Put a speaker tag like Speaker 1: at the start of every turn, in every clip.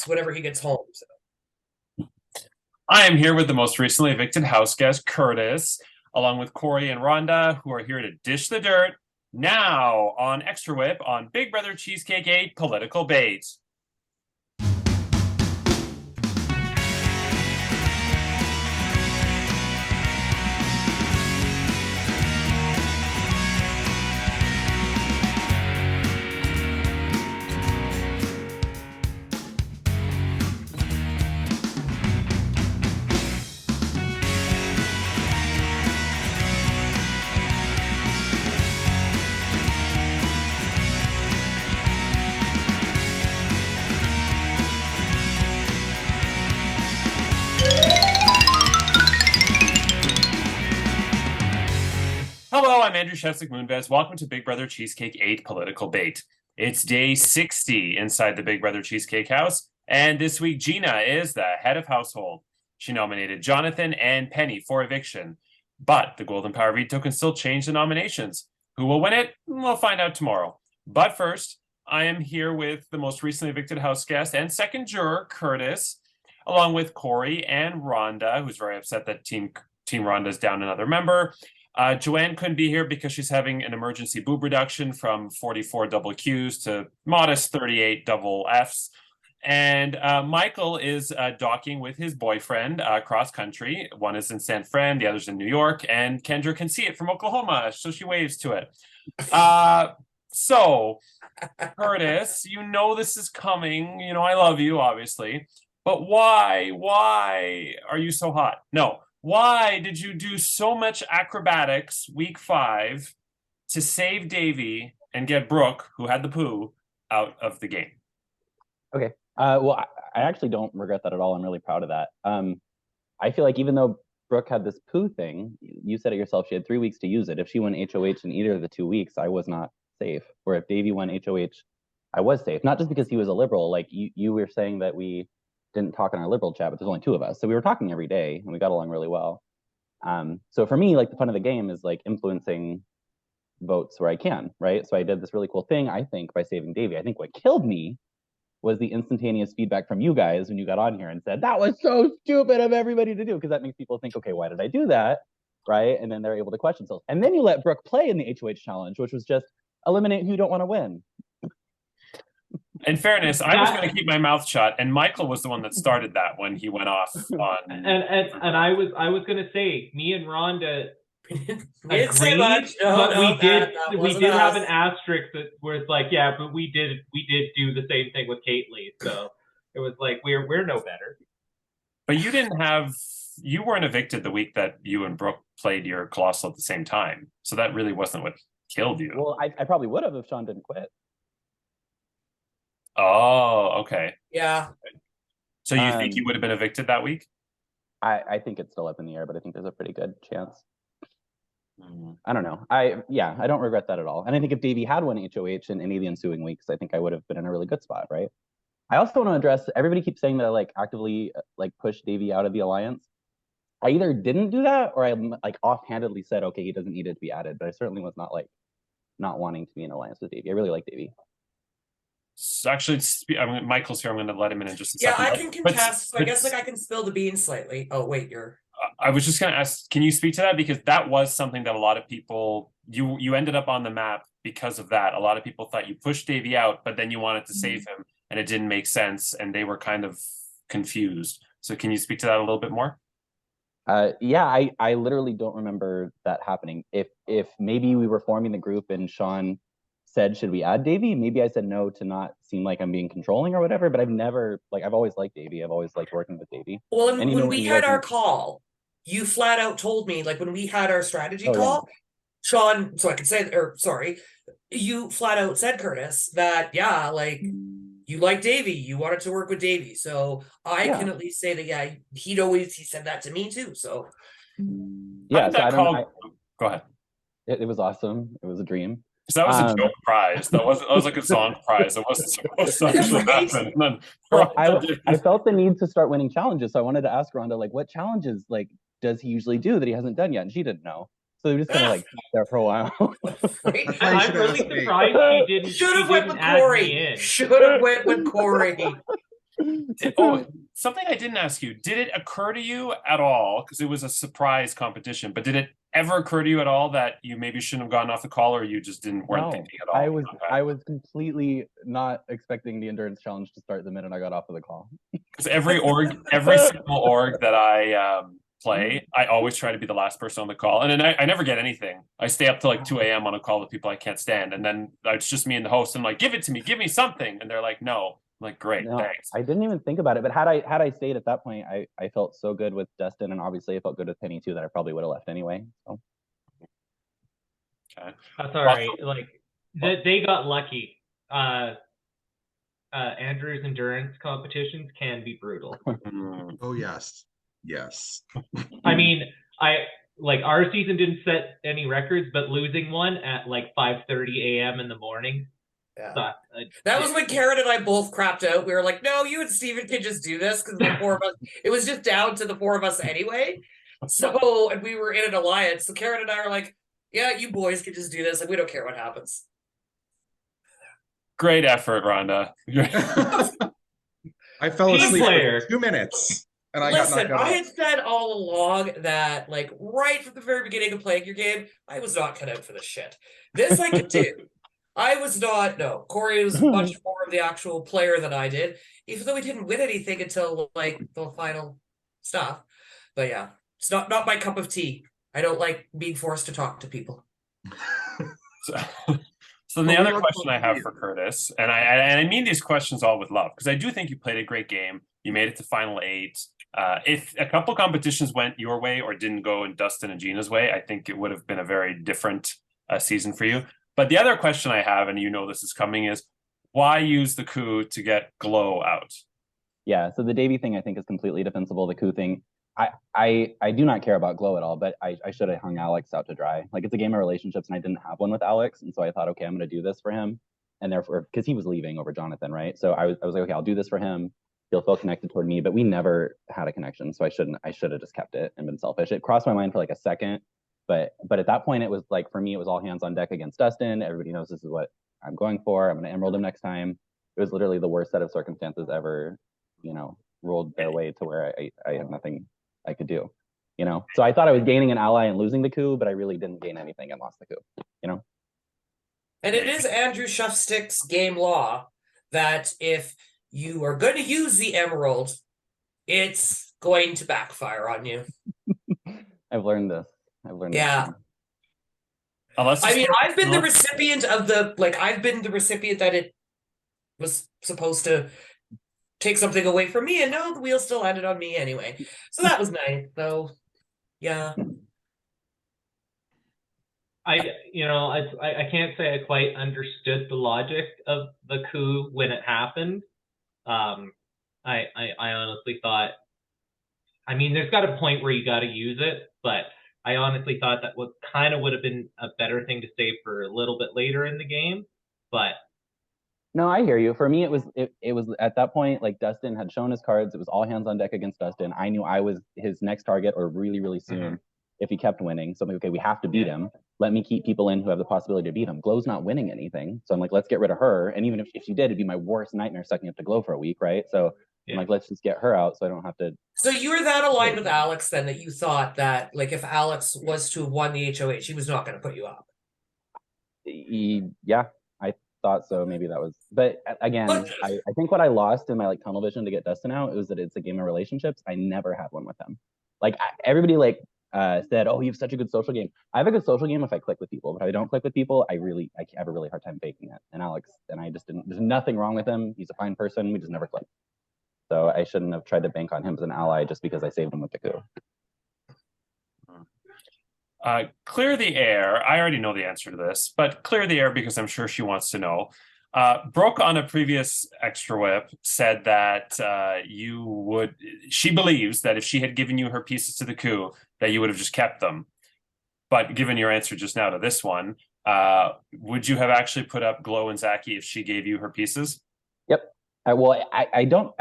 Speaker 1: whenever he gets home. So.
Speaker 2: I am here with the most recently evicted house guest, Kurtis, along with Corey and Rhonda, who are here to dish the dirt now on Extra Whip on Big Brother Cheesecake 8 Political Bait. Hello, I'm Andrew Shevsik Moonves. Welcome to Big Brother Cheesecake 8 Political Bait. It's day 60 inside the Big Brother Cheesecake house, and this week Gina is the head of household. She nominated Jonathan and Penny for eviction, but the Golden Power veto can still change the nominations. Who will win it? We'll find out tomorrow. But first, I am here with the most recently evicted house guest and second juror, Kurtis, along with Corey and Rhonda, who's very upset that Team Rhonda is down another member. Joanne couldn't be here because she's having an emergency boob reduction from 44 double Qs to modest 38 double Fs. And Michael is docking with his boyfriend cross country. One is in San Fran, the other's in New York, and Kendra can see it from Oklahoma, so she waves to it. So, Kurtis, you know this is coming. You know I love you, obviously. But why are you so hot? No. Why did you do so much acrobatics week 5 to save Davey and get Brooke, who had the poo, out of the game?
Speaker 3: Okay. Well, I actually don't regret that at all. I'm really proud of that. I feel like even though Brooke had this poo thing, you said it yourself, she had 3 weeks to use it. If she went HOH in either of the 2 weeks, I was not safe. Or if Davey went HOH, I was safe. Not just because he was a liberal. Like you were saying that we didn't talk in our liberal chat, but there's only 2 of us. So we were talking every day and we got along really well. So for me, like the fun of the game is like influencing votes where I can, right? So I did this really cool thing, I think, by saving Davey. I think what killed me was the instantaneous feedback from you guys when you got on here and said, that was so stupid of everybody to do, because that makes people think, okay, why did I do that? Right? And then they're able to question themselves. And then you let Brooke play in the HOH challenge, which was just eliminate who you don't want to win.
Speaker 2: In fairness, I was going to keep my mouth shut, and Michael was the one that started that when he went off on.
Speaker 4: And I was going to say, me and Rhonda
Speaker 1: didn't say much.
Speaker 4: But we did have an asterisk that was like, yeah, but we did do the same thing with Caitlyn, so it was like we're no better.
Speaker 2: But you weren't evicted the week that you and Brooke played your Colossal at the same time, so that really wasn't what killed you.
Speaker 3: Well, I probably would have if Sean didn't quit.
Speaker 2: Oh, okay.
Speaker 1: Yeah.
Speaker 2: So you think you would have been evicted that week?
Speaker 3: I think it's still up in the air, but I think there's a pretty good chance. I don't know. I don't regret that at all. And I think if Davey had won HOH in any of the ensuing weeks, I think I would have been in a really good spot, right? I also want to address, everybody keeps saying that I like actively like pushed Davey out of the alliance. I either didn't do that or I like offhandedly said, okay, he doesn't need it to be added, but I certainly was not like not wanting to be in an alliance with Davey. I really like Davey.
Speaker 2: So actually, Michael's here. I'm going to let him in just a second.
Speaker 1: Yeah, I can contest. So I guess like I can spill the beans slightly. Oh wait, you're.
Speaker 2: I was just going to ask, can you speak to that? Because that was something that a lot of people, you ended up on the map because of that. A lot of people thought you pushed Davey out, but then you wanted to save him, and it didn't make sense, and they were kind of confused. So can you speak to that a little bit more?
Speaker 3: Yeah, I literally don't remember that happening. If maybe we were forming the group and Sean said, should we add Davey? Maybe I said no to not seem like I'm being controlling or whatever, but I've always liked Davey. I've always liked working with Davey.
Speaker 1: Well, and when we had our call, you flat out told me, like when we had our strategy call, yeah. Sean, so I could say, or sorry, you flat out said, Kurtis, that, yeah, like you like Davey, you wanted to work with Davey. So I can at least say that, yeah, he said that to me too. So
Speaker 3: yeah,
Speaker 2: go ahead.
Speaker 3: It was awesome. It was a dream.
Speaker 2: Because that was a joke prize. That was like a song prize. It wasn't supposed to actually happen.
Speaker 3: I felt the need to start winning challenges, so I wanted to ask Rhonda, like, what challenges like does he usually do that he hasn't done yet? And she didn't know. So they were just kind of like there for a while.
Speaker 4: I'm really surprised he didn't.
Speaker 1: Should have went with Corey. Should have went with Corey.
Speaker 2: Something I didn't ask you. Did it occur to you at all, because it was a surprise competition, but did it ever occur to you at all that you maybe shouldn't have gotten off the call, or you just weren't thinking at all?
Speaker 3: I was completely not expecting the endurance challenge to start the minute I got off of the call.
Speaker 2: Because every single org that I play, I always try to be the last person on the call, and then I never get anything. I stay up till like 2 a.m. on a call with people I can't stand, and then it's just me and the host, and I'm like, give it to me, give me something, and they're like, no. I'm like, great,
Speaker 3: no,
Speaker 2: thanks.
Speaker 3: I didn't even think about it, but had I stayed at that point, I felt so good with Dustin, and obviously I felt good with Penny too, that I probably would have left anyway. So.
Speaker 4: Okay. That's all right. Like they got lucky. Andrew's endurance competitions can be brutal.
Speaker 5: Oh yes.
Speaker 4: I mean, our season didn't set any records, but losing one at like 5:30 a.m. in the morning.
Speaker 1: Yeah. That was when Karen and I both crapped out. We were like, no, you and Steven can just do this, because the four of us, it was just down to the four of us anyway. So, and we were in an alliance. So Karen and I are like, yeah, you boys can just do this. Like, we don't care what happens.
Speaker 2: Great effort, Rhonda.
Speaker 5: I fell asleep for 2 minutes. And I
Speaker 1: had said all along that, like, right from the very beginning of playing your game, I was not cut out for this shit. This I could do. I was not, no. Corey was much more of the actual player than I did, even though we didn't win anything until, like, the final stuff. But yeah, it's not my cup of tea. I don't like being forced to talk to people.
Speaker 2: So the other question I have for Kurtis, and I mean these questions all with love, because I do think you played a great game. You made it to Final 8. If a couple competitions went your way or didn't go in Dustin and Gina's way, I think it would have been a very different season for you. But the other question I have, and you know this is coming, is why use the coup to get Glow out?
Speaker 3: Yeah, so the Davey thing I think is completely defensible. The coup thing, I do not care about Glow at all, but I should have hung Alex out to dry. Like, it's a game of relationships, and I didn't have one with Alex, and so I thought, okay, I'm going to do this for him, and therefore, because he was leaving over Jonathan, right? So I was like, okay, I'll do this for him. He'll feel connected toward me, but we never had a connection, so I should have just kept it and been selfish. It crossed my mind for like a second, but at that point, it was like, for me, it was all hands on deck against Dustin. Everybody knows this is what I'm going for. I'm going to emerald him next time. It was literally the worst set of circumstances ever, rolled their way to where I had nothing I could do, So I thought I was gaining an ally and losing the coup, but I really didn't gain anything and lost the coup,
Speaker 1: And it is Andrew Shuffstick's game law that if you are going to use the emerald, it's going to backfire on you.
Speaker 3: I've learned this.
Speaker 1: Yeah. I mean, I've been the recipient of I've been the recipient that it was supposed to take something away from me, and no, the wheel still landed on me anyway. So that was nice, though. Yeah.
Speaker 4: I can't say I quite understood the logic of the coup when it happened. I honestly thought, I mean, there's got a point where you got to use it, but I honestly thought that would have been a better thing to save for a little bit later in the game. But
Speaker 3: no, I hear you. For me, it was at that point, like, Dustin had shown his cards. It was all hands on deck against Dustin. I knew I was his next target, or really, really soon, if he kept winning. So I'm like, okay, we have to beat him. Let me keep people in who have the possibility to beat him. Glow's not winning anything. So I'm like, let's get rid of her. And even if she did, it'd be my worst nightmare sucking up to Glow for a week, right? So I'm like, let's just get her out so I don't have to.
Speaker 1: So you were that aligned with Alex then that you thought that, like, if Alex was to have won the HOH, he was not going to put you up?
Speaker 3: Yeah, I thought so. Maybe that was, but again, I think what I lost in my like tunnel vision to get Dustin out, it was that it's a game of relationships. I never had one with him. Like, everybody said, oh, you have such a good social game. I have a good social game if I click with people, but if I don't click with people, I have a really hard time faking it. And Alex and I just didn't. There's nothing wrong with him. He's a fine person. We just never clicked. So I shouldn't have tried to bank on him as an ally just because I saved him with the coup.
Speaker 2: Clear the air. I already know the answer to this, but clear the air because I'm sure she wants to know. Brooke, on a previous Extra Whip, said that she believes that if she had given you her pieces to the coup, that you would have just kept them. But given your answer just now to this one, would you have actually put up Glow and Zaki if she gave you her pieces?
Speaker 3: Yep. Well, I don't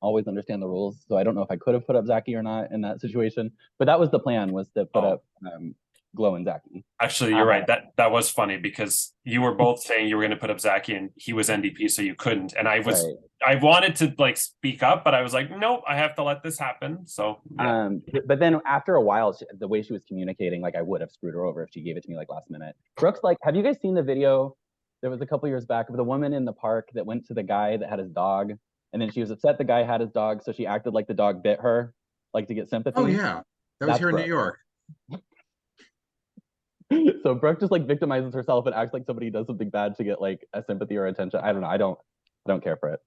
Speaker 3: always understand the rules, so I don't know if I could have put up Zaki or not in that situation. But that was the plan, was to put up Glow and Zaki.
Speaker 2: Actually, you're right. That was funny because you were both saying you were going to put up Zaki and he was NDP, so you couldn't. And I wanted to like speak up, but I was like, nope, I have to let this happen. So yeah.
Speaker 3: But then after a while, the way she was communicating, like I would have screwed her over if she gave it to me like last minute. Brooke's like, have you guys seen the video? There was a couple years back of the woman in the park that went to the guy that had his dog, and then she was upset the guy had his dog, so she acted like the dog bit her, like to get sympathy.
Speaker 5: Oh yeah, that was here in New York.
Speaker 3: So Brooke just like victimizes herself and acts like somebody does something bad to get like a sympathy or attention. I don't know. I don't care for it.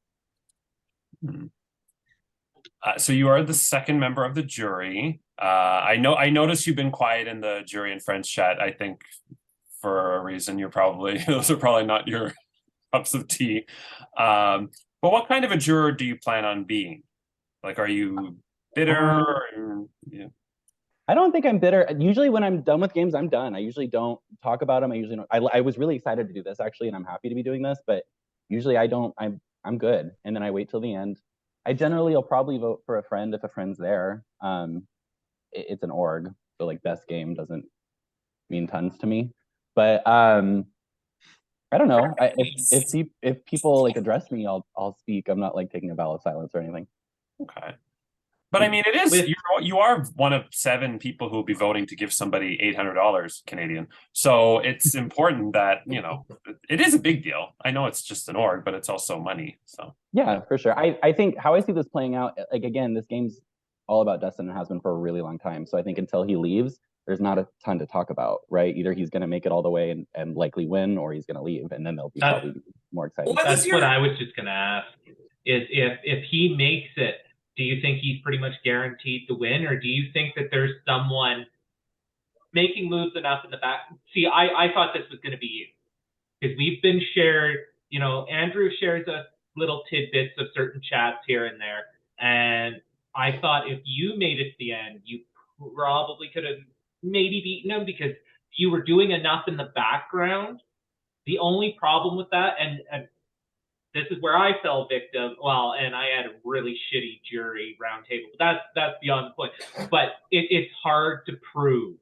Speaker 2: So you are the second member of the jury. I noticed you've been quiet in the jury and friends chat. I think for a reason. Those are probably not your cups of tea. But what kind of a juror do you plan on being? Like, are you bitter? Yeah.
Speaker 3: I don't think I'm bitter. Usually when I'm done with games, I'm done. I usually don't talk about them. I usually don't. I was really excited to do this actually, and I'm happy to be doing this, but usually I don't. I'm good. And then I wait till the end. I generally will probably vote for a friend if a friend's there. It's an org, so like best game doesn't mean tons to me. But I don't know. If people like address me, I'll speak. I'm not like taking a vow of silence or anything.
Speaker 2: Okay. But I mean, it is you are one of 7 people who will be voting to give somebody $800 Canadian. So it's important that it is a big deal. I know it's just an org, but it's also money. So
Speaker 3: yeah, for sure. I think how I see this playing out, like again, this game's all about Dustin and has been for a really long time. So I think until he leaves, there's not a ton to talk about, right? Either he's going to make it all the way and likely win, or he's going to leave, and then they'll be probably more exciting.
Speaker 4: That's what I was just going to ask: is if he makes it, do you think he's pretty much guaranteed to win, or do you think that there's someone making moves enough in the back? See, I thought this was going to be you, because we've been shared. Andrew shares us little tidbits of certain chats here and there, and I thought if you made it to the end, you probably could have maybe beaten him because you were doing enough in the background. The only problem with that, and this is where I fell victim. Well, and I had a really shitty jury roundtable, but that's beyond the point. But it's hard to prove.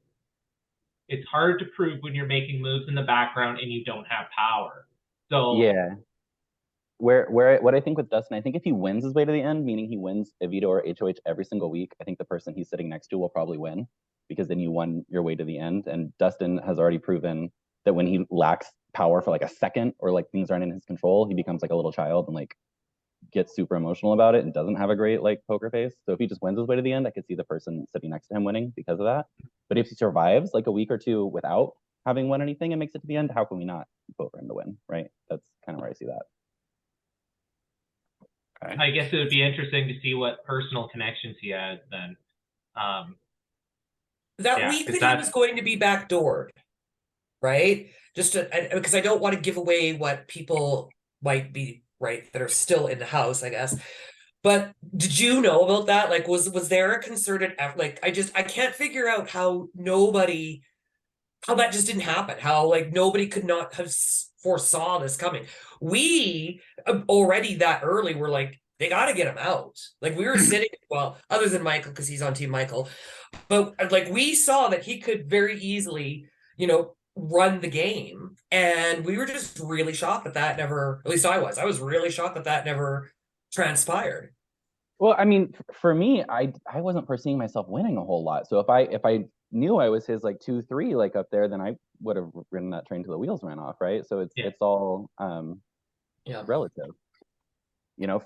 Speaker 4: It's hard to prove when you're making moves in the background and you don't have power. So
Speaker 3: yeah. What I think with Dustin, I think if he wins his way to the end, meaning he wins a veto or HOH every single week, I think the person he's sitting next to will probably win, because then you won your way to the end. And Dustin has already proven that when he lacks power for like a second, or like things aren't in his control, he becomes like a little child and like gets super emotional about it and doesn't have a great like poker face. So if he just wins his way to the end, I could see the person sitting next to him winning because of that. But if he survives like a week or two without having won anything and makes it to the end, how can we not vote for him to win, right? That's kind of where I see that.
Speaker 2: Okay.
Speaker 4: I guess it would be interesting to see what personal connections he has then.
Speaker 1: Week that he was going to be backdoored, right? Just because I don't want to give away what people might be, right, that are still in the house, I guess. But did you know about that? Like, was there a concerted effort? Like, I can't figure out how that just didn't happen. How like nobody could not have foresaw this coming. We already that early were like, they got to get him out. Like we were sitting, well, other than Michael, because he's on Team Michael, but like we saw that he could very easily, run the game, and we were just really shocked that never. At least I was really shocked that never transpired.
Speaker 3: Well, I mean, for me, I wasn't foreseeing myself winning a whole lot. So if I knew I was his like 2-3 like up there, then I would have ridden that train till the wheels ran off, right? So it's all relative.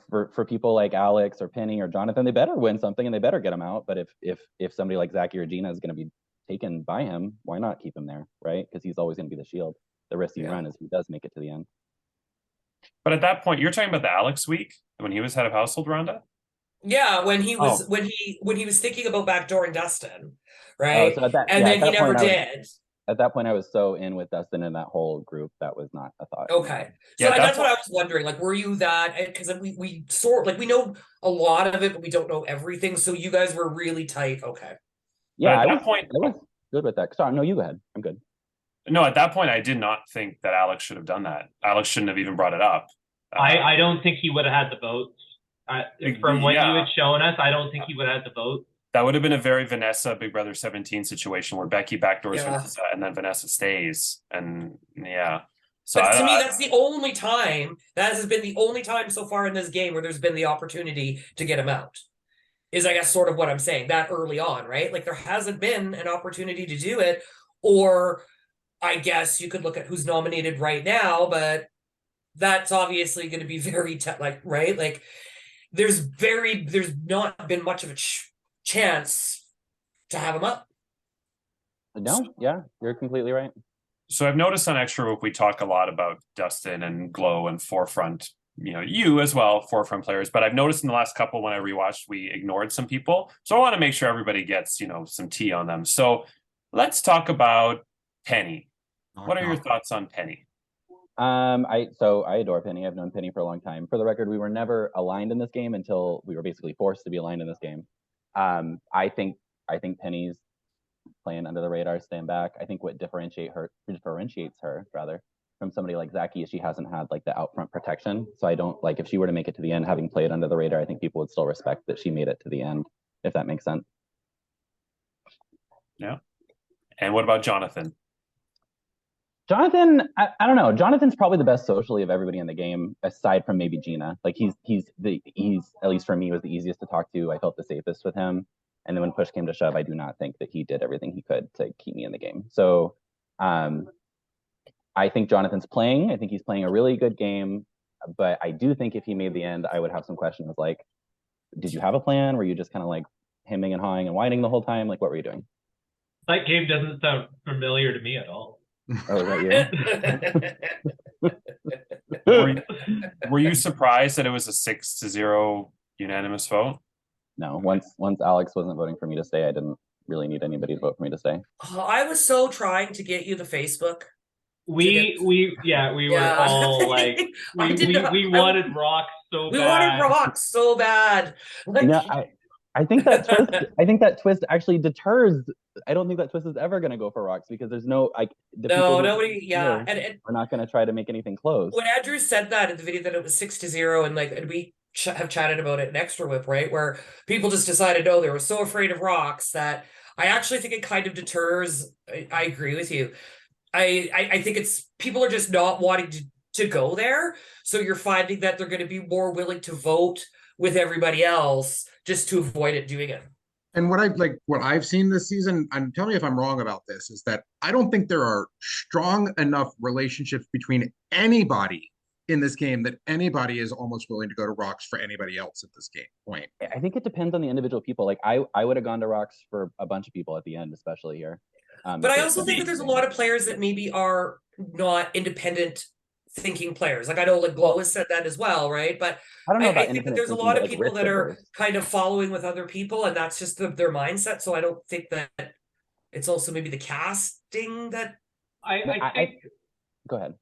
Speaker 3: For people like Alex or Penny or Jonathan, they better win something and they better get him out. But if somebody like Zaki or Gina is going to be taken by him, why not keep him there, right? Because he's always going to be the shield. The risk you run is he does make it to the end.
Speaker 2: But at that point, you're talking about the Alex week when he was head of household, Rhonda?
Speaker 1: Yeah, when he was when he was thinking about backdooring Dustin, right?
Speaker 3: So
Speaker 1: then he never did.
Speaker 3: At that point, I was so in with Dustin and that whole group that was not a thought.
Speaker 1: Okay, so that's what I was wondering. Like, were you that? Because we know a lot of it, but we don't know everything. So you guys were really tight. Okay.
Speaker 3: Yeah, I was good with that. Sorry, no, you go ahead. I'm good.
Speaker 2: No, at that point, I did not think that Alex should have done that. Alex shouldn't have even brought it up.
Speaker 4: I don't think he would have had the votes. From what you had shown us, I don't think he would have had the votes.
Speaker 2: That would have been a very Vanessa Big Brother 17 situation where Becky backdoors
Speaker 1: Yeah.
Speaker 2: Vanessa and then Vanessa stays. And yeah. So
Speaker 1: But to me, that's the only time, that has been the only time so far in this game where there's been the opportunity to get him out. Is, I guess, sort of what I'm saying, that early on, right? Like, there hasn't been an opportunity to do it. Or I guess you could look at who's nominated right now, but that's obviously going to be very, right? Like, there's not been much of a chance to have him up.
Speaker 3: No, yeah, you're completely right.
Speaker 2: So I've noticed on Extra Rope we talk a lot about Dustin and Glow and Forefront, you as well, Forefront players, but I've noticed in the last couple when I rewatched, we ignored some people. So I want to make sure everybody gets, some tea on them. So let's talk about Penny. What are your thoughts on Penny?
Speaker 3: I adore Penny. I've known Penny for a long time. For the record, we were never aligned in this game until we were basically forced to be aligned in this game. I think Penny's playing under the radar, stand back. I think what differentiates her rather from somebody like Zachy is she hasn't had like the out front protection. So I don't like if she were to make it to the end, having played under the radar, I think people would still respect that she made it to the end, if that makes sense.
Speaker 2: Yeah. And what about Jonathan?
Speaker 3: Jonathan, I don't know. Jonathan's probably the best socially of everybody in the game, aside from maybe Gina. Like he's at least for me was the easiest to talk to. I felt the safest with him. And then when push came to shove, I do not think that he did everything he could to keep me in the game. So I think Jonathan's playing. I think he's playing a really good game. But I do think if he made the end, I would have some questions like, did you have a plan? Were you just kind of like hemming and hawing and whining the whole time? Like, what were you doing?
Speaker 4: That game doesn't sound familiar to me at all.
Speaker 3: Oh, is that
Speaker 2: you? were you surprised that it was a 6-0 unanimous vote?
Speaker 3: No. Once Alex wasn't voting for me to stay, I didn't really need anybody to vote for me to stay.
Speaker 1: I was so trying to get you the Facebook.
Speaker 4: We were all like we wanted Rock so bad.
Speaker 1: We wanted Rock so bad. Like,
Speaker 3: yeah, I think that twist actually deters. I don't think that twist is ever going to go for Rocks because there's no like
Speaker 1: nobody. Yeah,
Speaker 3: and we're not going to try to make anything close.
Speaker 1: When Andrew said that in the video that it was 6-0, and we have chatted about it in Extra Whip, right, where people just decided, no, they were so afraid of Rocks that I actually think it kind of deters. I agree with you. I think it's people are just not wanting to go there, so you're finding that they're going to be more willing to vote with everybody else just to avoid it doing it.
Speaker 5: And what I've seen this season, and tell me if I'm wrong about this, is that I don't think there are strong enough relationships between anybody in this game that anybody is almost willing to go to Rocks for anybody else at this game point.
Speaker 3: I think it depends on the individual people. Like I would have gone to Rocks for a bunch of people at the end, especially here.
Speaker 1: But I also think that there's a lot of players that maybe are not independent thinking players. Like I know like Glow has said that as well, right? But
Speaker 3: I don't know
Speaker 1: I think that there's a lot of people that are kind of following with other people, and that's just their mindset. So I don't think that it's also maybe the casting that
Speaker 4: I think.
Speaker 3: Go ahead.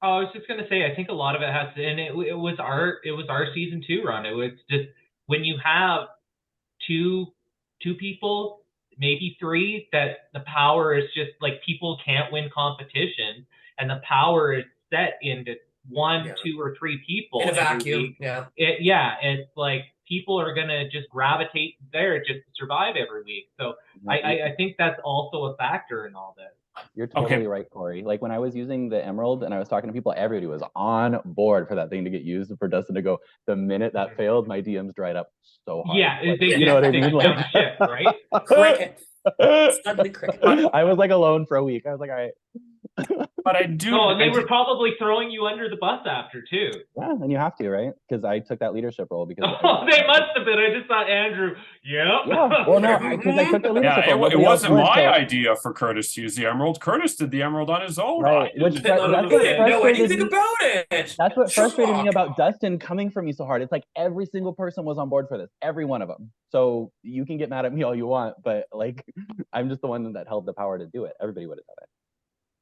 Speaker 4: I was just gonna say I think a lot of it has to, and it was our season 2 run. It was just when you have two people, maybe 3, that the power is just like people can't win competition, and the power is set into 1, 2, or 3 people
Speaker 1: in a vacuum.
Speaker 4: It's like people are gonna just gravitate there just to survive every week. So I think that's also a factor in all this.
Speaker 3: You're totally right, Corey. Like when I was using the Emerald and I was talking to people, everybody was on board for that thing to get used and for Dustin to go. The minute that failed, my DMs dried up so hard.
Speaker 4: Yeah,
Speaker 3: like, you know what I mean? Like,
Speaker 4: shit, right?
Speaker 1: Cricket. Suddenly cricket.
Speaker 3: I was like alone for a week. I was like, all right.
Speaker 2: But I do.
Speaker 4: Oh, and they were probably throwing you under the bus after too.
Speaker 3: Yeah, and you have to, right? Because I took that leadership role. Because
Speaker 4: they must have been. I just thought Andrew. Yep.
Speaker 3: Yeah. Well, no, because I took the leadership role.
Speaker 2: It wasn't my idea for Kurtis to use the Emerald. Kurtis did the Emerald on his own.
Speaker 3: Right. What
Speaker 1: anything about it.
Speaker 3: That's what frustrated me about Dustin coming for me so hard. It's like every single person was on board for this. Every one of them. So you can get mad at me all you want, but like I'm just the one that held the power to do it. Everybody would have done it.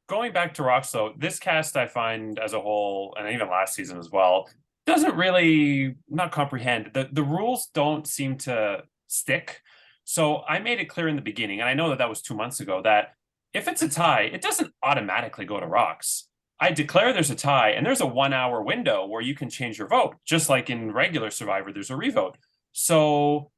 Speaker 2: Going back to Rocks, though, this cast I find as a whole, and even last season as well, doesn't really not comprehend. The rules don't seem to stick. So I made it clear in the beginning, and I know that was 2 months ago, that if it's a tie, it doesn't automatically go to Rocks. I declare there's a tie, and there's a 1 hour window where you can change your vote, just like in regular Survivor, there's a revote. So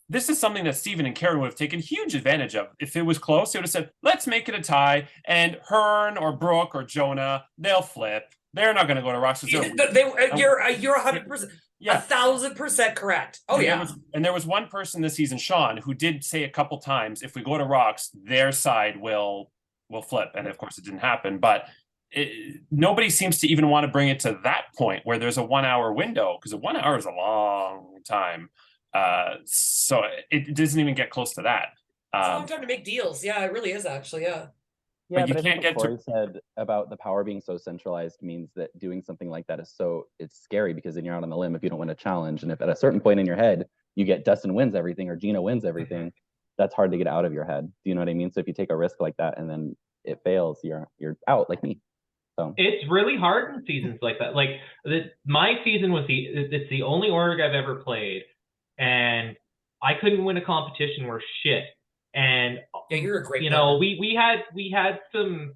Speaker 2: this is something that Steven and Karen would have taken huge advantage of. If it was close, they would have said, let's make it a tie, and Hearn or Brooke or Jonah, they'll flip. They're not going to go to Rocks.
Speaker 1: You're 100%,
Speaker 2: Yeah.
Speaker 1: 1,000% correct. Oh, yeah.
Speaker 2: There was one person this season, Sean, who did say a couple times, if we go to Rocks, their side will flip. And of course, it didn't happen. But nobody seems to even want to bring it to that point where there's a 1 hour window, because 1 hour is a long time. So it doesn't even get close to that.
Speaker 1: It's a long time to make deals. Yeah, it really is actually. Yeah.
Speaker 3: Yeah,
Speaker 2: but you
Speaker 3: but I
Speaker 2: can't
Speaker 3: think what
Speaker 2: get
Speaker 3: Corey said about the power being so centralized means that doing something like that is it's scary, because then you're out on the limb if you don't win a challenge. And if at a certain point in your head you get Dustin wins everything or Gina wins everything, that's hard to get out of your head. Do you know what I mean? So if you take a risk like that and then it fails, you're out like me. So
Speaker 4: it's really hard in seasons like that. Like my season it's the only org I've ever played, and I couldn't win a competition worth shit. And
Speaker 1: yeah, you're a great.
Speaker 4: You know, we had some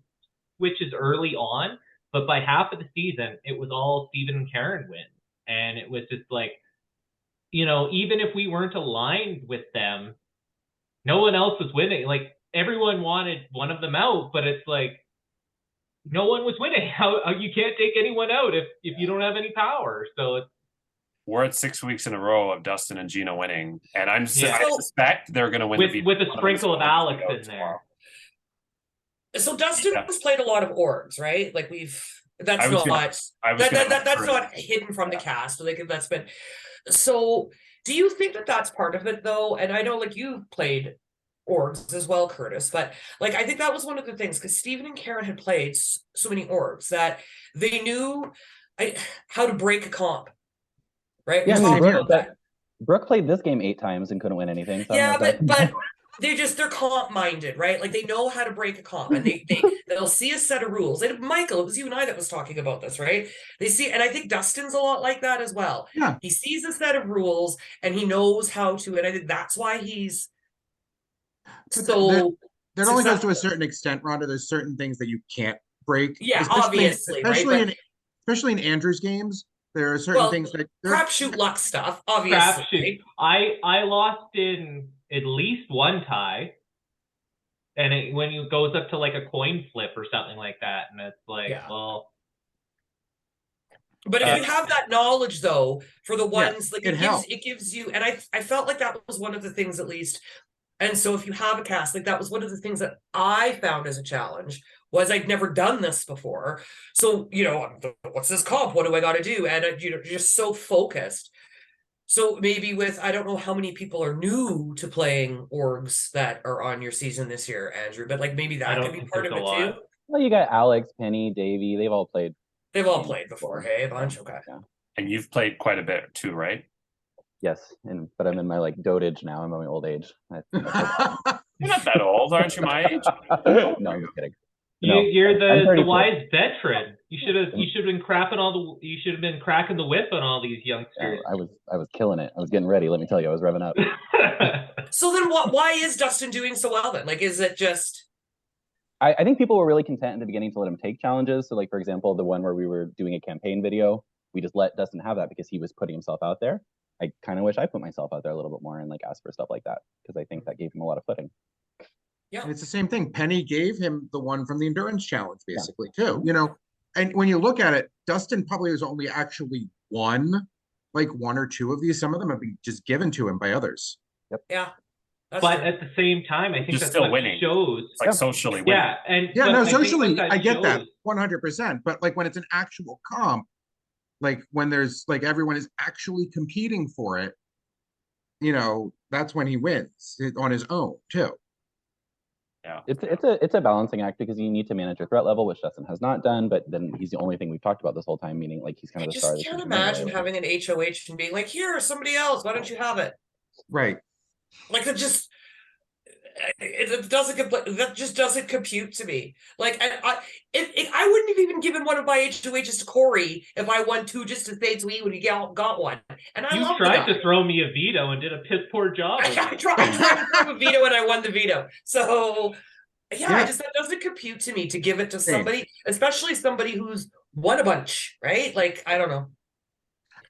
Speaker 4: switches early on, but by half of the season, it was all Steven and Karen win, and it was just like, you know, even if we weren't aligned with them, no one else was winning. Like everyone wanted one of them out, but it's like no one was winning. How you can't take anyone out if you don't have any power. So
Speaker 2: we're at 6 weeks in a row of Dustin and Gina winning, and I suspect they're going to win
Speaker 4: with a sprinkle of Alex in there.
Speaker 1: So Dustin has played a lot of orgs, right? Like that's not hidden from the cast. Like that's been. So do you think that that's part of it though? And I know like you've played orgs as well, Kurtis, but like I think that was one of the things, because Steven and Karen had played so many orgs that they knew how to break a comp. Right?
Speaker 3: Yeah, Brooke played this game 8 times and couldn't win anything. So
Speaker 1: yeah, but they're comp minded, right? Like they know how to break a comp, and they'll see a set of rules. And Michael, it was you and I that was talking about this, right? They see, and I think Dustin's a lot like that as well.
Speaker 5: Yeah.
Speaker 1: He sees a set of rules and he knows how to, and I think that's why he's so.
Speaker 5: That only goes to a certain extent, Rhonda. There's certain things that you can't break.
Speaker 1: Yeah, obviously,
Speaker 5: especially in Andrew's games. There are certain things that
Speaker 1: crapshoot luck stuff, obviously.
Speaker 4: I lost in at least one tie, and when it goes up to like a coin flip or something like that, and it's like, well.
Speaker 1: But if you have that knowledge, though, for the ones like
Speaker 5: it
Speaker 1: gives you, and I felt like that was one of the things, at least. And so if you have a cast, like that was one of the things that I found as a challenge, was I'd never done this before. So, you know, what's this comp? What do I got to do? And, you know, you're just so focused. So maybe I don't know how many people are new to playing orgs that are on your season this year, Andrew, but like maybe that could be part of it too.
Speaker 3: Well, you got Alex, Penny, Davey. They've all played.
Speaker 1: They've all played before. Hey, a bunch. Okay.
Speaker 3: Yeah.
Speaker 2: And you've played quite a bit too, right?
Speaker 3: Yes, but I'm in my like dotage now. I'm in my old age.
Speaker 2: You're not that old, aren't you? My age?
Speaker 3: No, I'm just kidding. No,
Speaker 4: you're the wise veteran. You should have been cracking the whip on all these youngsters.
Speaker 3: Yeah, I was killing it. I was getting ready. Let me tell you, I was revving up.
Speaker 1: So then, why is Dustin doing so well then? Like, is it just?
Speaker 3: I think people were really content in the beginning to let him take challenges. So, like for example, the one where we were doing a campaign video, we just let Dustin have that because he was putting himself out there. I kind of wish I put myself out there a little bit more and like ask for stuff like that, because I think that gave him a lot of footing.
Speaker 5: Yeah, and it's the same thing. Penny gave him the one from the endurance challenge, basically, too. You know, and when you look at it, Dustin probably has only actually won like 1 or 2 of these. Some of them have been just given to him by others.
Speaker 3: Yep.
Speaker 1: Yeah.
Speaker 4: But at the same time, I think
Speaker 2: just
Speaker 4: that's
Speaker 2: still
Speaker 4: what
Speaker 2: winning.
Speaker 4: Shows.
Speaker 2: It's like socially winning.
Speaker 4: Yeah, and
Speaker 5: socially, I get that 100%. But like when it's an actual comp, like when there's like everyone is actually competing for it, you know, that's when he wins on his own too.
Speaker 2: Yeah,
Speaker 3: it's a balancing act, because you need to manage your threat level, which Dustin has not done. But then he's the only thing we've talked about this whole time, meaning like he's kind of the star.
Speaker 1: I just can't imagine having an HOH and being like, "Here, somebody else. Why don't you have it?"
Speaker 5: Right.
Speaker 1: Like it just doesn't compute to me. Like I wouldn't have even given one of my HOHs to Corey if I won 2 just to say to he when he got one. And I
Speaker 4: you tried to throw me a veto and did a piss poor job.
Speaker 1: I tried to throw a veto and I won the veto. So yeah, that doesn't compute to me to give it to somebody, especially somebody who's won a bunch, right? Like I don't know.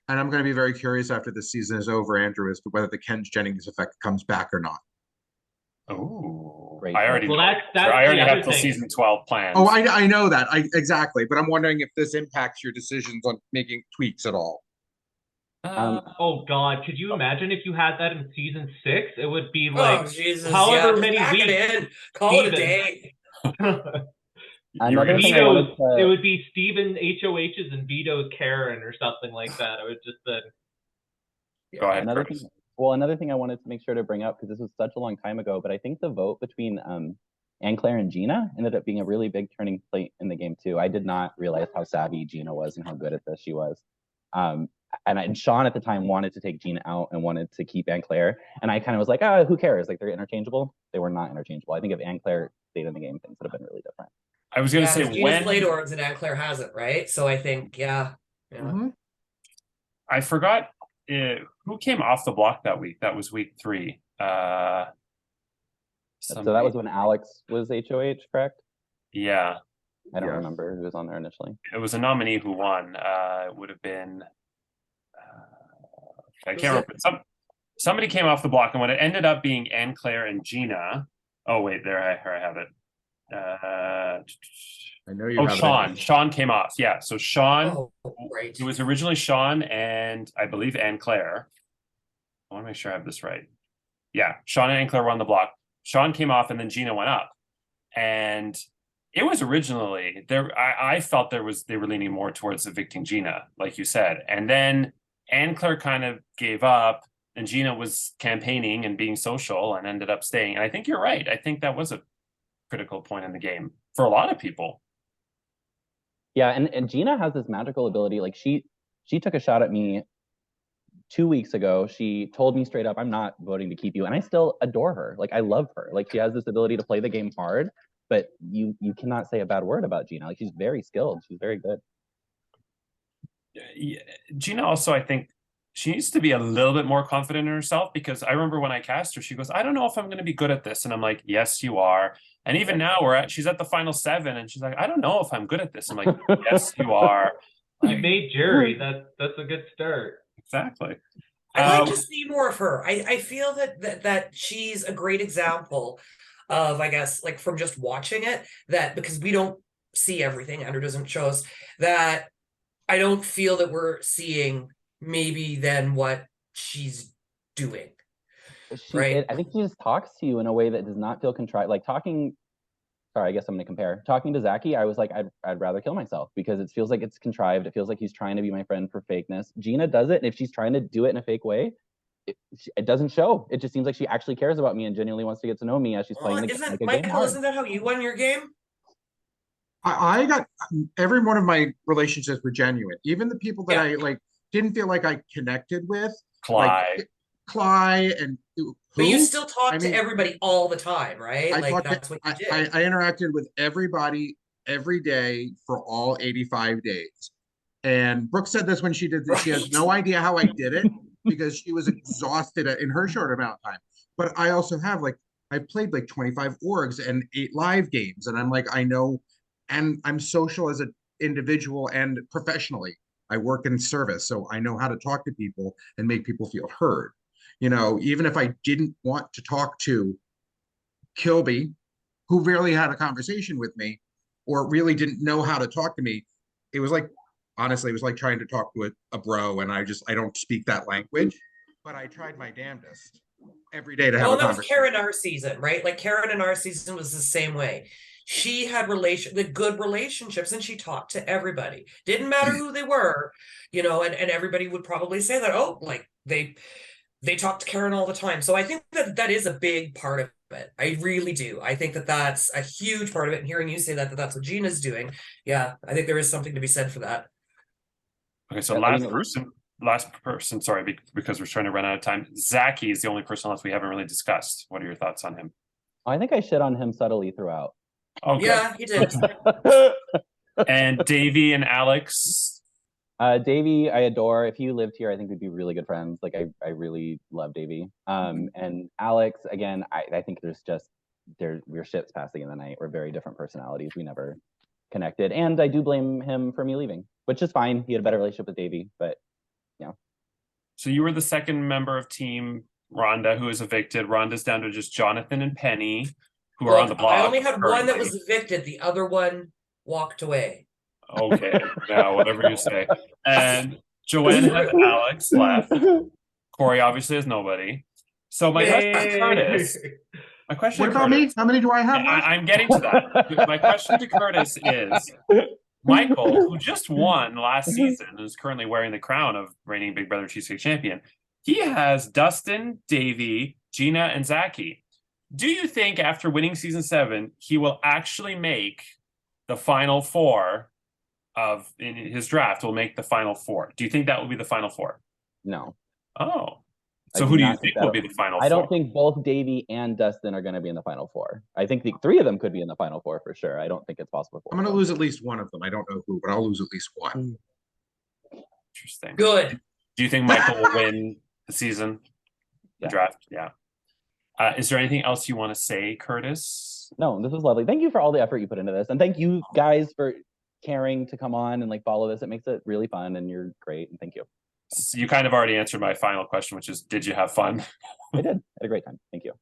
Speaker 5: And I'm going to be very curious after this season is over, Andrew, as to whether the Ken Jennings effect comes back or not.
Speaker 2: Oh,
Speaker 3: Great
Speaker 2: I already
Speaker 4: Well,
Speaker 2: know.
Speaker 4: that's
Speaker 2: I already
Speaker 4: the
Speaker 2: have
Speaker 4: other
Speaker 2: till
Speaker 4: thing.
Speaker 2: season 12 planned.
Speaker 5: Oh, I know that. Exactly. But I'm wondering if this impacts your decisions on making tweaks at all.
Speaker 4: Oh God, could you imagine if you had that in season 6? It would be
Speaker 1: Oh
Speaker 4: like
Speaker 1: Jesus,
Speaker 4: however
Speaker 1: yeah, just
Speaker 4: many
Speaker 1: pack it
Speaker 4: weeks.
Speaker 1: in, call it a
Speaker 4: Steven.
Speaker 1: day.
Speaker 3: Another thing I
Speaker 4: Vito's,
Speaker 3: wanted to-
Speaker 4: it would be Steven HOH's and Vito's Karen or something like that. It would just been.
Speaker 2: Go ahead,
Speaker 3: Another
Speaker 2: Curtis.
Speaker 3: thing, well, another thing I wanted to make sure to bring up, because this was such a long time ago, but I think the vote between Anne Claire and Gina ended up being a really big turning point in the game too. I did not realize how savvy Gina was and how good at this she was. And Sean at the time wanted to take Gina out and wanted to keep Anne Claire, and I kind of was like, who cares? Like, they're interchangeable. They were not interchangeable. I think if Anne Claire stayed in the game, things would have been really different.
Speaker 2: I was going to say,
Speaker 1: 'cause Gina's
Speaker 2: when
Speaker 1: played orbs and Anne Claire hasn't, right? So I think, yeah.
Speaker 2: I forgot who came off the block that week. That was week 3.
Speaker 3: So that was when Alex was HOH, correct?
Speaker 2: Yeah,
Speaker 3: I don't
Speaker 5: Yes.
Speaker 3: remember who was on there initially.
Speaker 2: it was a nominee who won. It would have been I can't remember. Somebody came off the block, and when it ended up being Anne Claire and Gina. Oh wait, there I have it.
Speaker 5: I know you have
Speaker 2: Sean.
Speaker 5: it.
Speaker 2: Sean came off. Yeah, so Sean.
Speaker 1: Oh, right.
Speaker 2: It was originally Sean and I believe Anne Claire. I want to make sure I have this right. Yeah, Sean and Anne Claire were on the block. Sean came off, and then Gina went up. And it was originally there. I felt they were leaning more towards evicting Gina, like you said. And then Anne Claire kind of gave up, and Gina was campaigning and being social and ended up staying. And I think you're right. I think that was a critical point in the game for a lot of people.
Speaker 3: Yeah, and Gina has this magical ability. Like she took a shot at me 2 weeks ago. She told me straight up, I'm not voting to keep you. And I still adore her. Like, I love her. Like, she has this ability to play the game hard, but you cannot say a bad word about Gina. Like, she's very skilled. She's very good.
Speaker 2: Yeah, Gina also, I think she needs to be a little bit more confident in herself, because I remember when I cast her, she goes, I don't know if I'm going to be good at this. And I'm like, yes, you are. And even now she's at the final 7 and she's like, I don't know if I'm good at this. I'm like, yes, you are.
Speaker 4: You made Jerry. That's a good start.
Speaker 2: Exactly.
Speaker 1: I'd like to see more of her. I feel that she's a great example of, I guess, like from just watching it, that because we don't see everything, Andrew doesn't show us, that I don't feel that we're seeing maybe then what she's doing. Right.
Speaker 3: I think she just talks to you in a way that does not feel contrived. Like talking. Sorry, I guess I'm going to compare. Talking to Zachy, I was like, I'd rather kill myself, because it feels like it's contrived. It feels like he's trying to be my friend for fakeness. Gina does it, and if she's trying to do it in a fake way, it doesn't show. It just seems like she actually cares about me and genuinely wants to get to know me as she's playing the game. Like
Speaker 1: Michael, isn't that how you won your game?
Speaker 5: I got every one of my relationships were genuine. Even the people that I like didn't feel like I connected with. Cly and
Speaker 1: but you still talk to everybody all the time, right? Like that's what you did.
Speaker 5: I interacted with everybody every day for all 85 days. And Brooke said this when she did this. She has no idea how I did it because she was exhausted in her short amount of time. But I also have I've played like 25 orgs and 8 live games. And I'm like, I know, and I'm social as an individual and professionally. I work in service, so I know how to talk to people and make people feel heard. You know, even if I didn't want to talk to Kilby, who rarely had a conversation with me or really didn't know how to talk to me, it was like, honestly, it was like trying to talk to a bro, and I don't speak that language, but I tried my damnedest every day to have a conversation. That was
Speaker 1: Karen our season, right? Like Karen in our season was the same way. She had good relationships, and she talked to everybody. Didn't matter who they were, you know, and everybody would probably say that, oh, like they talk to Karen all the time. So I think that is a big part of it. I really do. I think that that's a huge part of it. And hearing you say that that's what Gina's doing, yeah, I think there is something to be said for that.
Speaker 2: Okay, so last person, sorry, because we're trying to run out of time. Zachy is the only person else we haven't really discussed. What are your thoughts on him?
Speaker 3: I think I shit on him subtly throughout.
Speaker 2: Oh,
Speaker 1: yeah, he did.
Speaker 2: And Davey and Alex.
Speaker 3: Davey, I adore. If he lived here, I think we'd be really good friends. Like I really love Davey. And Alex, again, I think we're ships passing in the night. We're very different personalities. We never connected. And I do blame him for me leaving, which is fine. He had a better relationship with Davey, but
Speaker 2: So you were the second member of Team Rhonda who is evicted. Rhonda's down to just Jonathan and Penny, who are on the block.
Speaker 1: I only had one that
Speaker 2: currently.
Speaker 1: was evicted. The other one walked away.
Speaker 2: Okay, now whatever you say. And Joanne has Alex left. Corey obviously has nobody. So my question to Kurtis. My question.
Speaker 5: What about me? How many do I have?
Speaker 2: I'm getting to that. My question to Kurtis is: Michael, who just won last season, and is currently wearing the crown of reigning Big Brother Cheesecake champion. He has Dustin, Davey, Gina, and Zachy. Do you think after winning season 7, he will actually make the final 4 in his draft? Will make the final 4? Do you think that will be the final 4?
Speaker 3: No.
Speaker 2: Oh. So who do you think will be the final 4?
Speaker 3: I don't think both Davey and Dustin are going to be in the final 4. I think the 3 of them could be in the final 4 for sure. I don't think it's possible.
Speaker 5: I'm going to lose at least one of them. I don't know who, but I'll lose at least one.
Speaker 2: Interesting.
Speaker 1: Good.
Speaker 2: Do you think Michael will win the season? The draft? Yeah. Is there anything else you want to say, Kurtis?
Speaker 3: No, this was lovely. Thank you for all the effort you put into this. And thank you guys for caring to come on and like follow this. It makes it really fun and you're great. And thank you.
Speaker 2: You kind of already answered my final question, which is, did you have fun?
Speaker 3: I did. I had a great time. Thank you.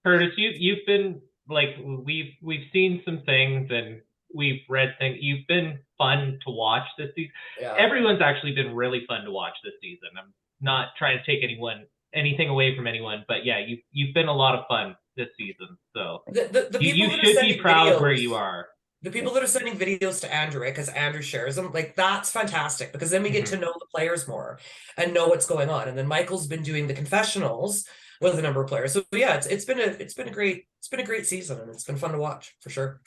Speaker 4: Kurtis, you've been like we've seen some things and we've read things. You've been fun to watch this season.
Speaker 1: Yeah.
Speaker 4: Everyone's actually been really fun to watch this season. I'm not trying to take anything away from anyone, but yeah, you've been a lot of fun this season. So
Speaker 1: the people
Speaker 4: you
Speaker 1: that are
Speaker 4: should be
Speaker 1: sending
Speaker 4: proud of
Speaker 1: videos,
Speaker 4: where you are.
Speaker 1: The people that are sending videos to Andrew, because Andrew shares them, like that's fantastic because then we get to know the players more and know what's going on. And then Michael's been doing the confessionals with a number of players. So yeah, it's been a great season and it's been fun to watch for sure.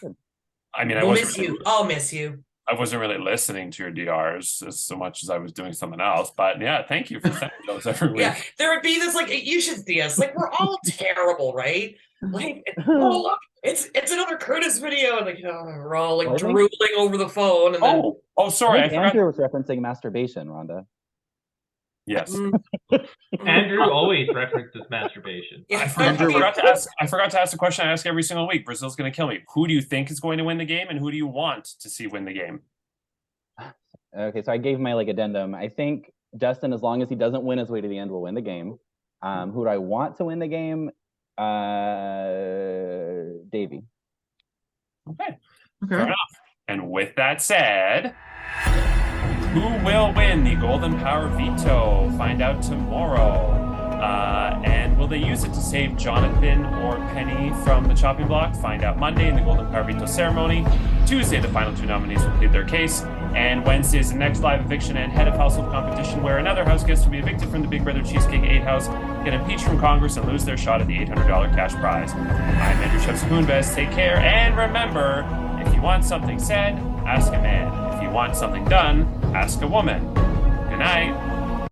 Speaker 2: I mean,
Speaker 1: I'll miss you. I'll miss you.
Speaker 2: I wasn't really listening to your DRs so much as I was doing something else. But yeah, thank you for sending those every week.
Speaker 1: Yeah, there would be this like, you should see us. Like we're all terrible, right? Like, oh look, it's another Kurtis video, and like, you know, we're all like drooling over the phone. And then,
Speaker 2: sorry, I forgot.
Speaker 3: Andrew was referencing masturbation, Rhonda.
Speaker 2: Yes.
Speaker 4: Andrew always references masturbation.
Speaker 1: Yeah,
Speaker 2: I forgot to ask the question I ask every single week. Brazil's going to kill me. Who do you think is going to win the game, and who do you want to see win the game?
Speaker 3: Okay, so I gave my like addendum. I think Dustin, as long as he doesn't win his way to the end, will win the game. Who do I want to win the game? Davey.
Speaker 2: Okay. Fair enough. And with that said, who will win the Golden Power Veto? Find out tomorrow. And will they use it to save Jonathan or Penny from the chopping block? Find out Monday in the Golden Power Veto ceremony. Tuesday, the final 2 nominees will plead their case. And Wednesday is the next live eviction and head of household competition where another house guest will be evicted from the Big Brother Cheesecake 8 house, get impeached from Congress, and lose their shot at the $800 cash prize. I'm Andrew Chefs Moonbest. Take care. And remember, if you want something said, ask a man. If you want something done, ask a woman. Good night.